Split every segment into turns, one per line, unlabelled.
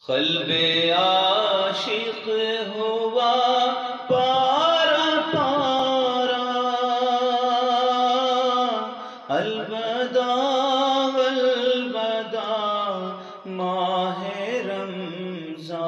قلب عاشق ہوا پارا پارا، الوداع الوداع ماہ رمضان،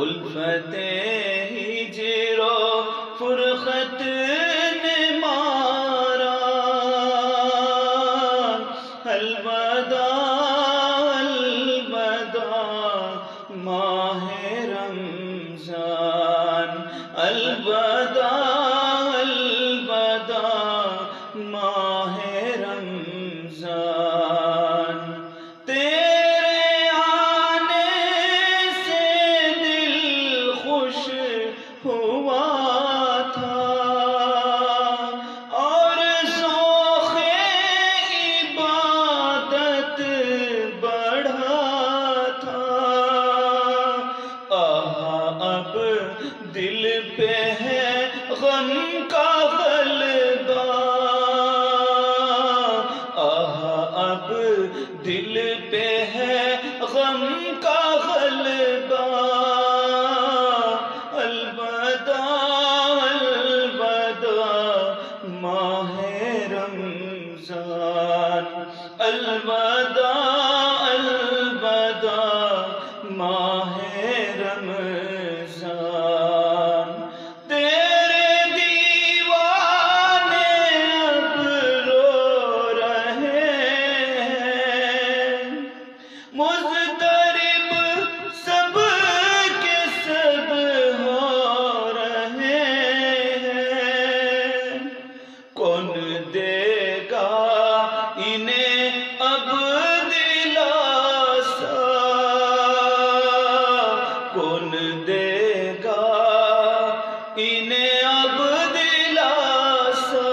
الفت ہجر و فرقت نے مارا، الوداع ماہ رمضان، الوداع الوداع ماہ رمضان، تیرے آنے سے دل خوش ہوا تھا اور ذوق عبادت بڑھا تھا، اب دل پہ ہے غم کا غلبہ، اب دل پہ ہے غم کا غلبہ، الوداع الوداع ماہ رمضان، الوداع الوداع ماہ رمضان، تیرے دیوانے اب رو رہے ہیں، مضطرب سب کے سب ہو رہے ہیں، کون دے گا انہیں اب دلاسا، کون دے گا انہیں اب دلاسا،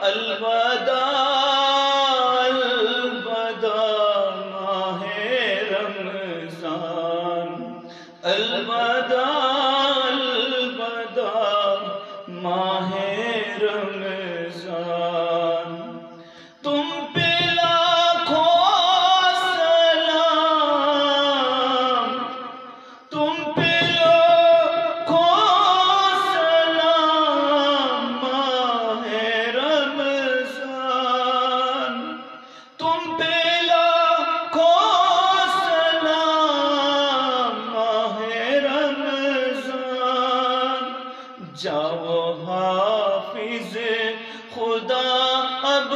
الوداع الوداع ماہ رمضان، الوداع الوداع ماہ رمضان، تم پہ لاکھوں سلام، تم پہ لاکھوں سلام ماہ رمضان، تم پہ لاکھوں سلام ماہ رمضان، جاؤ حافظ خدا اب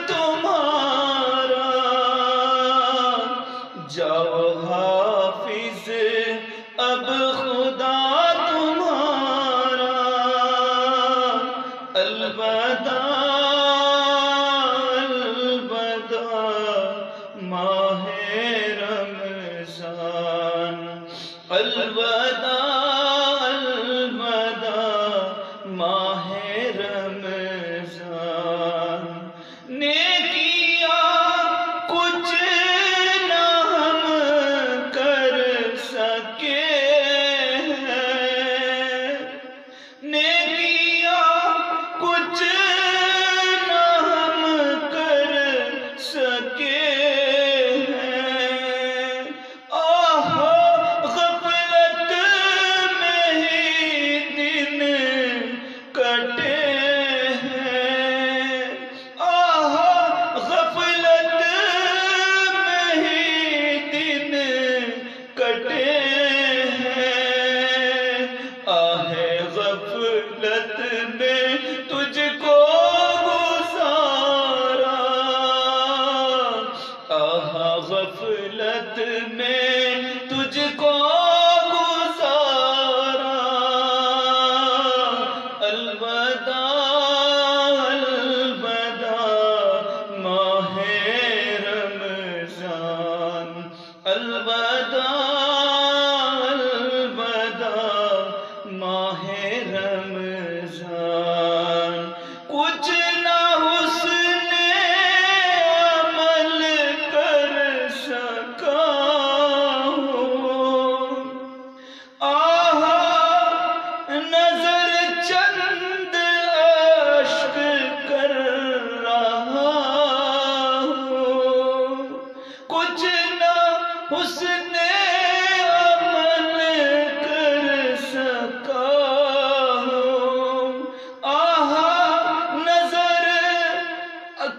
تمہارا، جاؤ حافظ اب خدا تمہارا، الوداع الوداع ماہ رمضان، الوداع الوداع ماہ رمضان، نیکیاں کچھ نہ ہم کر سکے ہیں، نیکیاں کچھ نہ ہم کر سکے ہیں، غفلت میں ہی دن کٹے ہیں، غفلت میں ہی دن کٹے ہیں، غفلت میں تجھ کو گزارا، غفلت میں تجھ کو گزارا، الوداع الوداع ماہ رمضان، الوداع الوداع ماہ رمضان، کچھ نہ حسن عمل کر سکا ہوں، نظر چند اشک کر رہا ہوں، کچھ حسن عمل کر سکا ہوں، آہا نظر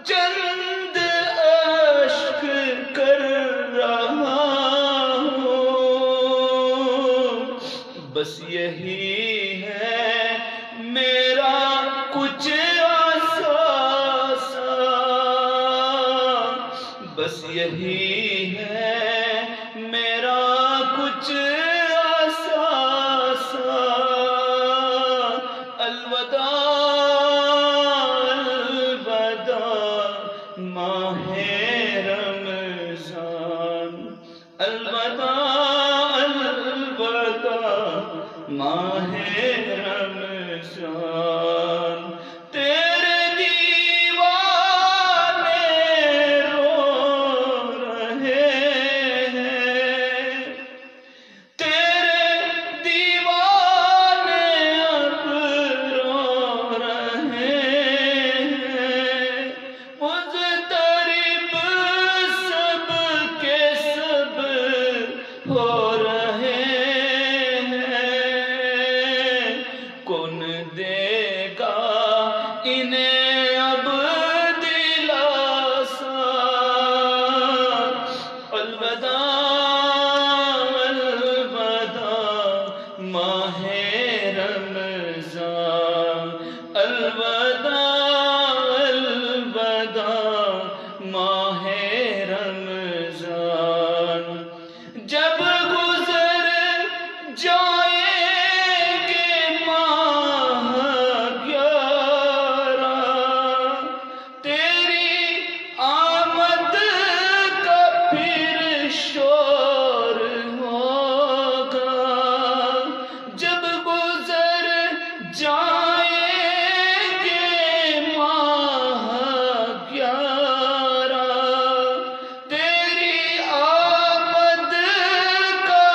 چند اشک کر رہا ہوں، بس یہی ہے میرا کچھ اثاثہ، بس یہی ہے میرا کچھ اثاثہ، الوداع الوداع ماہ رمضان، الوداع الوداع ماہ رمضان، تیرے دیوانے رو رہے ہیں، تیرے دیوانے اب رو رہے ہیں، مضطرب سب کے سب ہو رہے ہیں، کون دے گا انہیں اب دلاسا، الوداع الوداع ماہ رمضان، الوداع الوداع ماہ رمضان، جب گزر جائیں گے ماہ 11، تیری آمد کا پھر شور ہوگا، جب گزر جائیں گے ماہ 11، تیری آمد کا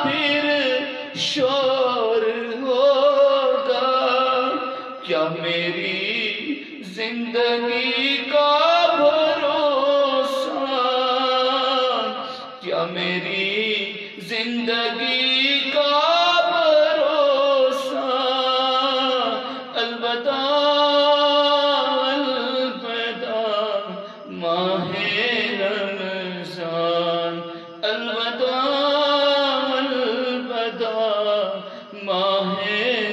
پھر شور ہوگا، کیا میری زندگی کا بھروسہ، کیا میری زندگی کا بھروسہ، الوداع الوداع ماہ رمضان، الوداع الوداع ماہ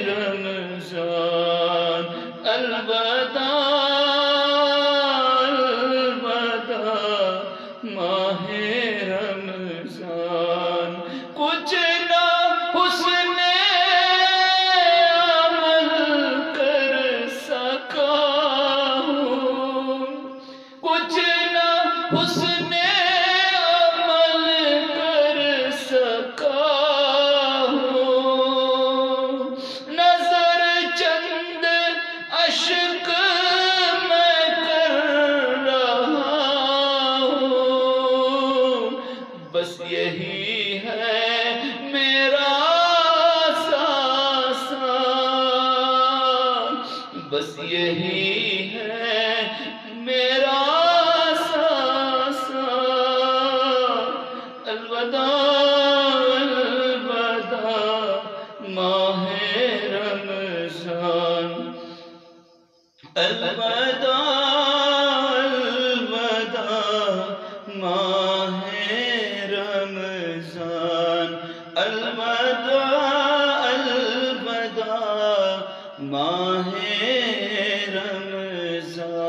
رمضان، الوداع الوداع ماہ رمضان، کچھ نہ حسن عمل کر سکا ہوں، کچھ نہ حسن عمل کر سکا ہوں، نظر چند اشک میں کر رہا ہوں، بس یہی ہے میرا اثاثہ، بس یہی ہے میرا اثاثہ، الوداع الوداع ماہ رمضان، الوداع الوداع ماہ رمضان، الوداع الوداع ماہ رمضان۔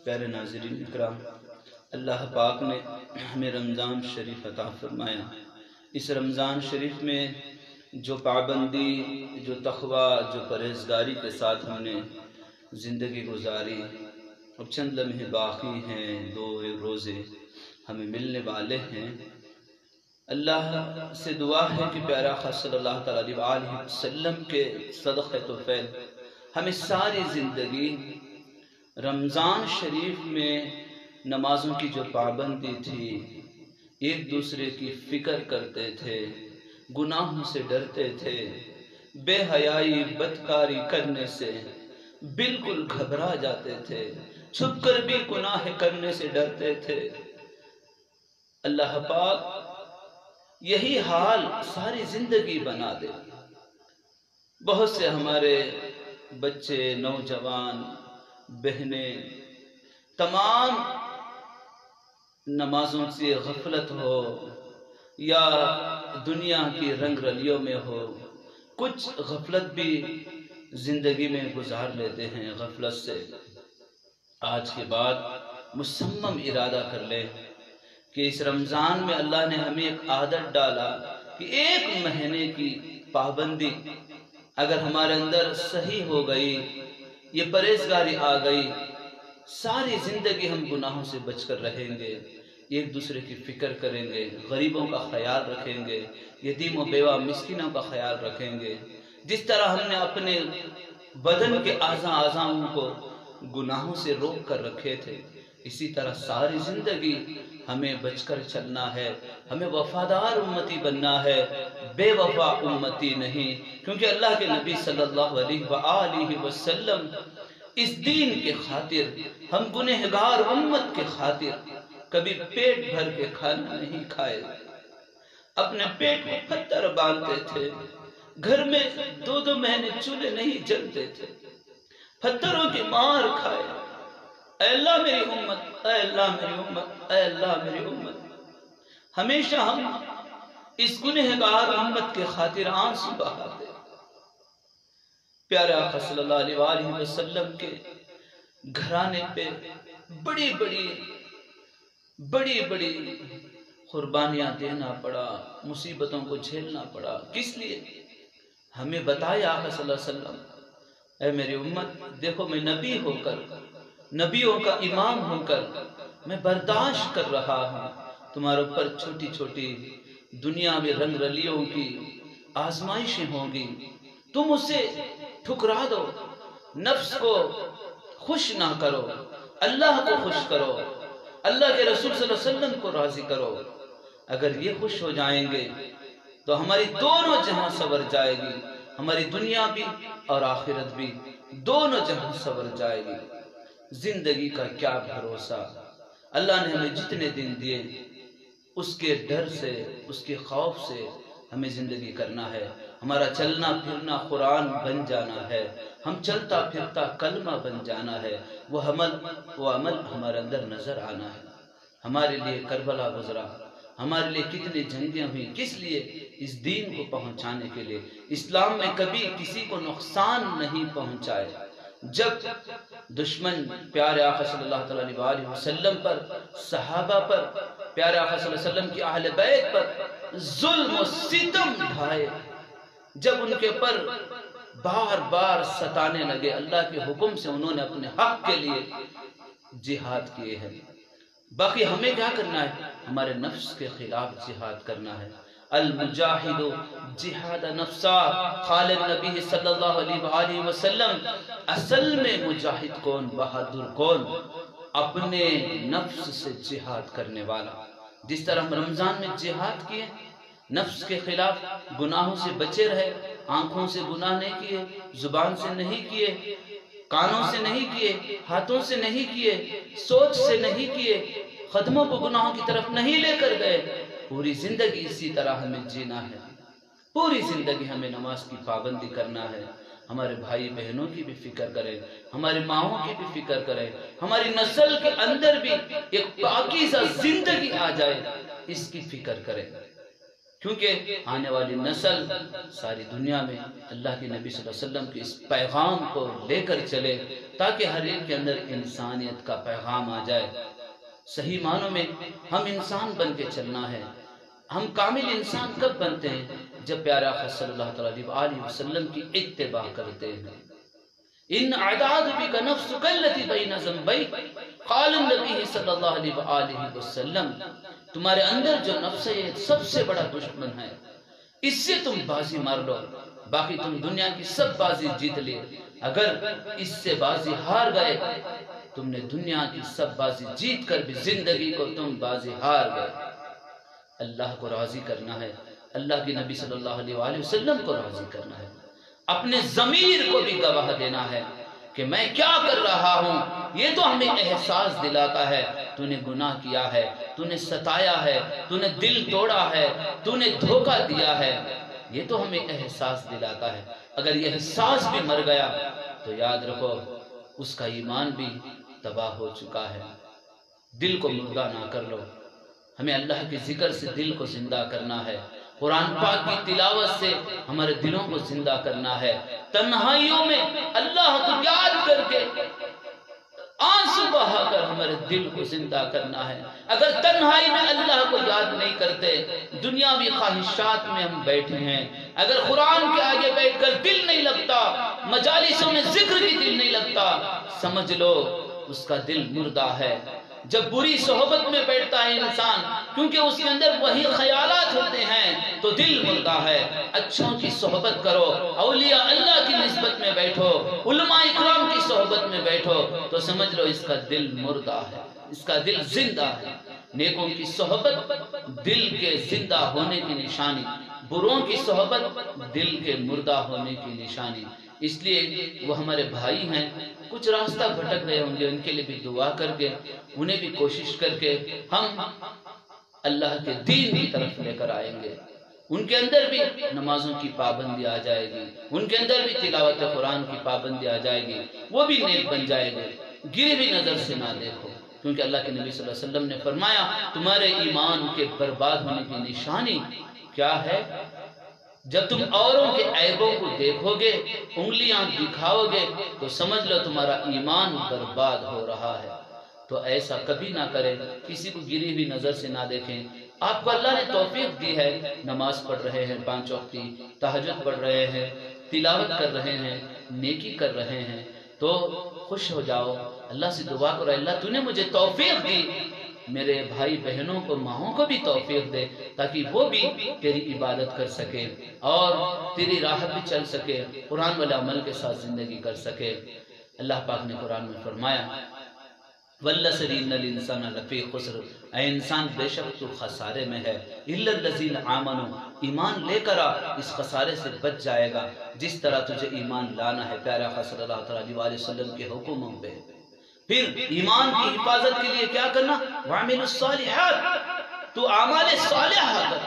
پیارے ناظرین اکرام، اللہ پاک نے ہمیں رمضان شریف عطا فرمایا، اس رمضان شریف میں جو پابندی، جو تقوی، جو پرہیزگاری کے ساتھ ہم نے زندگی گزاری، اب چند لمحے باقی ہیں، 2 روزے ہمیں ملنے والے ہیں، اللہ سے دعا ہے کہ پیارا آقا صلی اللہ علیہ وسلم کے صدقے تو فیل ہمیں ساری زندگی رمضان شریف میں نمازوں کی جو پابندی تھی، ایک دوسرے کی فکر کرتے تھے، گناہوں سے ڈرتے تھے، بے حیائی بدکاری کرنے سے بالکل گھبرا جاتے تھے، چھپ کر بھی گناہ کرنے سے ڈرتے تھے، اللہ پاک یہی حال ساری زندگی بنا دے۔ بہت سے ہمارے بچے، نوجوان، بہنیں تمام نمازوں سے غفلت ہو یا دنیا کی رنگ رلیوں میں ہو، کچھ غفلت بھی زندگی میں گزار لیتے ہیں غفلت سے۔ آج کے بعد مصمم ارادہ کر لیں کہ اس رمضان میں اللہ نے ہمیں ایک عادت ڈالا کہ 1 مہینے کی پابندی اگر ہمارے اندر صحیح ہو گئی، یہ پرہیزگاری آ گئی، ساری زندگی ہم گناہوں سے بچ کر رہیں گے، ایک دوسرے کی فکر کریں گے، غریبوں کا خیال رکھیں گے، یتیم و بیوہ مسکینوں کا خیال رکھیں گے۔ جس طرح ہم نے اپنے بدن کے اعضاؤں کو گناہوں سے روک کر رکھے تھے، اسی طرح ساری زندگی ہمیں بچ کر چلنا ہے، ہمیں وفادار امتی بننا ہے، بے وفا امتی نہیں، کیونکہ اللہ کے نبی صلی اللہ علیہ وآلہ وسلم اس دین کے خاطر، ہم گنہگار امت کے خاطر کبھی پیٹ بھر کے کھانا نہیں کھائے، اپنے پیٹ کو پتھر باندھتے تھے، گھر میں 2 مہینے چولہے نہیں جلتے تھے، پتھروں کی مار کھائے۔ اے اللہ میری امت، اے اللہ میری امت، اے اللہ میری امت، ہمیشہ ہم اس گنہگار امت کے خاطر آنسو بہاتے۔ پیارے آقا صلی اللہ علیہ وآلہ وسلم کے گھرانے پہ بڑی بڑی قربانیاں دینا پڑا، مصیبتوں کو جھیلنا پڑا، کس لیے؟ ہمیں بتایا آقا صلی اللہ علیہ وسلم، اے میری امت دیکھو، میں نبی ہو کر، نبیوں کا امام ہو کر میں برداشت کر رہا ہوں، تمہارے اوپر چھوٹی چھوٹی دنیا میں رنگ رلیوں کی آزمائشیں ہوں گی، تم اسے ٹھکرا دو، نفس کو خوش نہ کرو، اللہ کو خوش کرو، اللہ کے رسول صلی اللہ علیہ وسلم کو راضی کرو۔ اگر یہ خوش ہو جائیں گے تو ہماری دونوں جہاں سنور جائے گی، ہماری دنیا بھی اور آخرت بھی، دونوں جہاں سنور جائے گی۔ زندگی کا کیا بھروسہ، اللہ نے ہمیں جتنے دن دیے اس کے ڈر سے، اس کے خوف سے ہمیں زندگی کرنا ہے۔ ہمارا چلنا پھرنا قرآن بن جانا ہے، ہم چلتا پھرتا کلمہ بن جانا ہے، وہ عمل ہمارے اندر نظر آنا ہے۔ ہمارے لیے کربلا گزرا، ہمارے لیے کتنی جنگیں ہوئی، کس لیے؟ اس دین کو پہنچانے کے لیے۔ اسلام میں کبھی کسی کو نقصان نہیں پہنچائے۔ جب دشمن پیارے آقا صلی اللہ علیہ وسلم پر، صحابہ پر، پیارے آقا صلی اللہ علیہ وسلم کی اہل بیت پر ظلم و ستم ڈھائے، جب ان کے پر بار بار ستانے لگے، اللہ کے حکم سے انہوں نے اپنے حق کے لیے جہاد کیے ہیں۔ باقی ہمیں کیا کرنا ہے؟ ہمارے نفس کے خلاف جہاد کرنا ہے۔ المجاہد جہاد نفسا، قال نبی صلی اللہ علیہ وآلہ وسلم، اصل میں مجاہد کون، بہادر کون؟ اپنے نفس سے جہاد کرنے والا۔ جس طرح ہم رمضان میں جہاد کیے، نفس کے خلاف گناہوں سے بچے رہے، آنکھوں سے گناہ نہیں کیے، زبان سے نہیں کیے، کانوں سے نہیں کیے، ہاتھوں سے نہیں کیے، سوچ سے نہیں کیے، قدموں کو گناہوں کی طرف نہیں لے کر گئے، پوری زندگی اسی طرح ہمیں جینا ہے۔ پوری زندگی ہمیں نماز کی پابندی کرنا ہے۔ ہمارے بھائی بہنوں کی بھی فکر کریں، ہمارے ماؤں کی بھی فکر کریں، ہماری نسل کے اندر بھی ایک پاکیزہ زندگی آ جائے، اس کی فکر کریں، کیونکہ آنے والی نسل ساری دنیا میں اللہ کے نبی صلی اللہ علیہ وسلم کے اس پیغام کو لے کر چلے، تاکہ ہر ایک کے اندر انسانیت کا پیغام آ جائے۔ صحیح معنوں میں ہم انسان بن کے چلنا ہے۔ ہم کامل انسان کب بنتے ہیں؟ جب پیارے آقا صلی اللہ علیہ وسلم کی اتباع کرتے ہیں۔ ان اعداد بک نفسک التی بین ذنبیک، قال النبی صلی اللہ علیہ وآلہ وسلم، تمہارے اندر جو نفس ہے یہ سب سے بڑا دشمن ہے، اس سے تم بازی مار لو، باقی تم دنیا کی سب بازی جیت لیے۔ اگر اس سے بازی ہار گئے، تم نے دنیا کی سب بازی جیت کر بھی زندگی کو تم بازی ہار گئے۔ اللہ کو راضی کرنا ہے، اللہ کے نبی صلی اللہ علیہ وآلہ وسلم کو راضی کرنا ہے، اپنے ضمیر کو بھی گواہ دینا ہے کہ میں کیا کر رہا ہوں۔ یہ تو ہمیں احساس دلاتا ہے تو نے گناہ کیا ہے، تو نے ستایا ہے، تو نے دل توڑا ہے، تو نے دھوکہ دیا ہے، یہ تو ہمیں احساس دلاتا ہے۔ اگر یہ احساس بھی مر گیا تو یاد رکھو اس کا ایمان بھی تباہ ہو چکا ہے۔ دل کو مردہ نہ کر لو، ہمیں اللہ کے ذکر سے دل کو زندہ کرنا ہے، قرآن پاک کی تلاوت سے ہمارے دلوں کو زندہ کرنا ہے، تنہائیوں میں اللہ کو یاد کر کے آنسو بہا کر ہمارے دل کو زندہ کرنا ہے۔ اگر تنہائی میں اللہ کو یاد نہیں کرتے، دنیاوی خواہشات میں ہم بیٹھے ہیں، اگر قرآن کے آگے بیٹھ کر دل نہیں لگتا، مجالسوں میں ذکر کی دل نہیں لگتا، سمجھ لو اس کا دل مردہ ہے۔ جب بری صحبت میں بیٹھتا ہے انسان، کیونکہ اس کے اندر وہی خیالات ہوتے ہیں، تو دل مردہ ہے۔ اچھوں کی صحبت کرو، اولیاء اللہ کی نسبت میں بیٹھو، علماء اکرام کی صحبت میں بیٹھو، تو سمجھ لو اس کا دل مردہ ہے، اس کا دل زندہ ہے۔ نیکوں کی صحبت دل کے زندہ ہونے کی نشانی، بروں کی صحبت دل کے مردہ ہونے کی نشانی۔ اس لیے وہ ہمارے بھائی ہیں، کچھ راستہ بھٹک گئے ہوں گے، ان کے لیے بھی دعا کر کے، انہیں بھی کوشش کر کے ہم اللہ کے دین کی طرف لے کر آئیں گے۔ ان کے اندر بھی نمازوں کی پابندی آ جائے گی، ان کے اندر بھی تلاوت قرآن کی پابندی آ جائے گی، وہ بھی نیک بن جائے گے۔ گری بھی نظر سے نہ دیکھو، کیونکہ اللہ کے نبی صلی اللہ علیہ وسلم نے فرمایا تمہارے ایمان کے برباد ہونے کی نشانی کیا ہے؟ جب تم اوروں کے عیبوں کو دیکھو گے، انگلیاں دکھاؤ گے، تو سمجھ لو تمہارا ایمان برباد ہو رہا ہے۔ تو ایسا کبھی نہ کریں، کسی کو گری ہوئی نظر سے نہ دیکھیں۔ آپ کو اللہ نے توفیق دی ہے، نماز پڑھ رہے ہیں، 5 وقتی تہجد پڑھ رہے ہیں، تلاوت کر رہے ہیں، نیکی کر رہے ہیں، تو خوش ہو جاؤ، اللہ سے دعا کرو، اللہ تو نے مجھے توفیق دی، میرے بھائی بہنوں کو، ماؤں کو بھی توفیق دے، تاکہ وہ بھی تیری عبادت کر سکے اور تیری راہ بھی چل سکے، قرآن والے عمل کے ساتھ زندگی کر سکے۔ اللہ پاک نے قرآن میں فرمایا وَالَّسْرِ إِنَّ الْإِنسَانَ لَفِي خُسْرٍ، اے انسان بے شک تو خسارے میں ہے، إِلَّا الَّذِينَ آمَنُوا، ایمان لے کر آ، اس خسارے سے بچ جائے گا جس طرح تجھے ایمان لانا ہے پیارے آقا صلی اللہ علیہ وسلم کے حکموں پہ۔ پھر ایمان کی حفاظت کے لیے کیا کرنا؟ وَعَمِلُوا الصَّالِحَاتِ، تو اعمال صالحہ کر،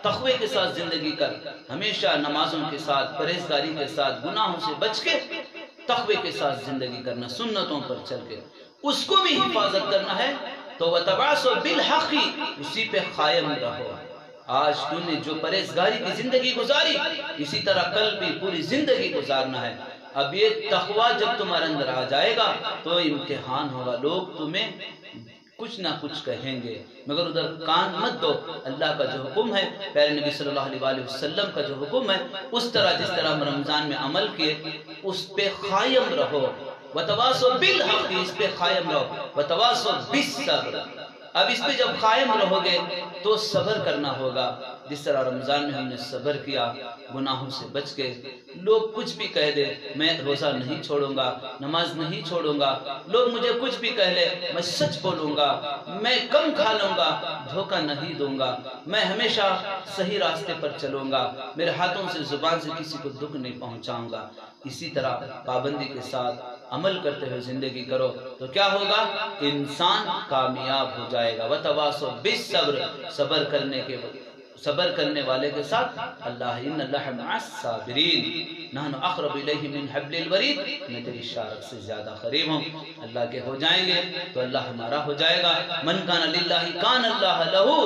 تقوی کے ساتھ زندگی کر، ہمیشہ نمازوں کے ساتھ، پرہیزگاری کے ساتھ، گناہوں سے بچ کے تقوی کے ساتھ زندگی کرنا، سنتوں پر چل کے اس کو بھی حفاظت کرنا ہے۔ تو وَتَوَاصَوْا بِالْحَقِّ، اسی پہ قائم رہو۔ آج تو نے جو پرہیزگاری کی زندگی گزاری، اسی طرح کل بھی پوری زندگی گزارنا ہے۔ اب یہ تقوی جب تمہارے اندر آ جائے گا تو امتحان ہوگا، لوگ تمہیں کچھ نہ کچھ کہیں گے، مگر ادھر کان مت دو۔ اللہ کا جو حکم ہے، پیارے نبی صلی اللہ علیہ وسلم کا جو حکم ہے، اس طرح جس طرح ہم رمضان میں عمل کیے اس پہ قائم رہو۔ وَتَوَاصَوْا بِالْحَقِّ، اس پہ قائم رہو۔ وَتَوَاصَوْا بِالصَّبْرِ، اب اس پہ جب قائم رہو گے تو صبر کرنا ہوگا، جس طرح رمضان میں ہم نے صبر کیا، گناہوں سے بچ کے۔ لوگ کچھ بھی کہہ دے، میں روزہ نہیں چھوڑوں گا، نماز نہیں چھوڑوں گا، لوگ مجھے کچھ بھی کہہ لے، میں سچ بولوں گا، میں کم کھا لوں گا، دھوکہ نہیں دوں گا، میں ہمیشہ صحیح راستے پر چلوں گا، میرے ہاتھوں سے، زبان سے کسی کو دکھ نہیں پہنچاؤں گا۔ اسی طرح پابندی کے ساتھ عمل کرتے ہوئے زندگی کرو تو کیا ہوگا؟ انسان کامیاب ہو جائے گا۔ وَتَوَاصَوْا بِالصَّبْرِ، صبر کرنے والے کے ساتھ اللہ، ان اللہ مع الصابرین، نحن اقرب الیہ من حبل الورید، میں تیری شارک سے زیادہ قریب ہوں۔ اللہ کے ہو جائیں گے تو اللہ ہمارا ہو جائے گا۔ من کان للہ کان اللہ لہو،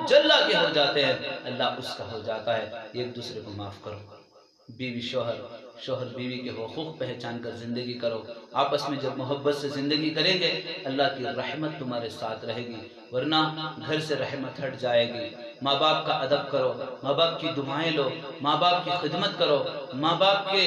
جو اللہ کے ہو جاتے ہیں اللہ اس کا ہو جاتا ہے۔ ایک دوسرے کو معاف کرو، بیوی شوہر، شوہر بیوی کے حقوق پہچان کر زندگی کرو۔ آپس میں جب محبت سے زندگی کریں گے اللہ کی رحمت تمہارے ساتھ رہے گی، ورنہ گھر سے رحمت ہٹ جائے گی۔ ماں باپ کا ادب کرو، ماں باپ کی دعائیں لو، ماں باپ کی خدمت کرو، ماں باپ کے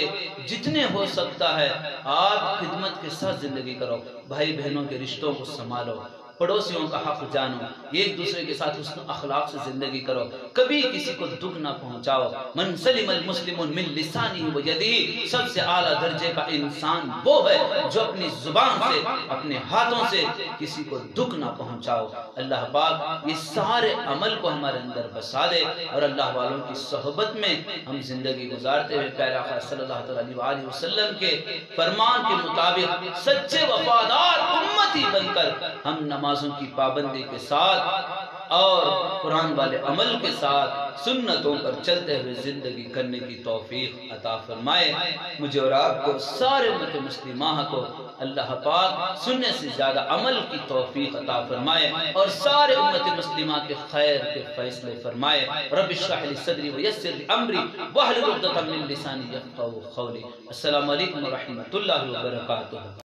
جتنے ہو سکتا ہے آپ خدمت کے ساتھ زندگی کرو۔ بھائی بہنوں کے رشتوں کو سنبھالو، پڑوسیوں کا حق جانو، ایک دوسرے کے ساتھ حسن اخلاق سے زندگی کرو، کبھی کسی کو دکھ نہ پہنچاؤ۔ من سلم المسلمون من لسانہ و یدہ، سب سے اعلیٰ درجے کا انسان وہ ہے جو اپنی زبان سے، اپنے ہاتھوں سے کسی کو دکھ نہ پہنچاؤ۔ اللہ پاک یہ سارے عمل کو ہمارے اندر بسا دے اور اللہ والوں کی صحبت میں ہم زندگی گزارتے ہوئے پیارے آقا صلی اللہ علیہ وسلم کے فرمان کے مطابق سچے وفادار امتی بن کر ہم نماز نمازوں کی پابندی کے ساتھ اور قرآن والے عمل کے ساتھ سنتوں پر چلتے ہوئے زندگی کرنے کی توفیق عطا فرمائے. مجھے اور آپ کو سارے امت مسلمہ کو اللہ پاک سننے سے زیادہ عمل کی توفیق عطا فرمائے اور سارے امت مسلمہ کے خیر کے فیصلے فرمائے. رب اشرح لی صدری ویسر لی امری واحلل عقدۃ من لسانی یفقہوا قولی. السلام علیکم ورحمۃ اللہ وبرکاتہ.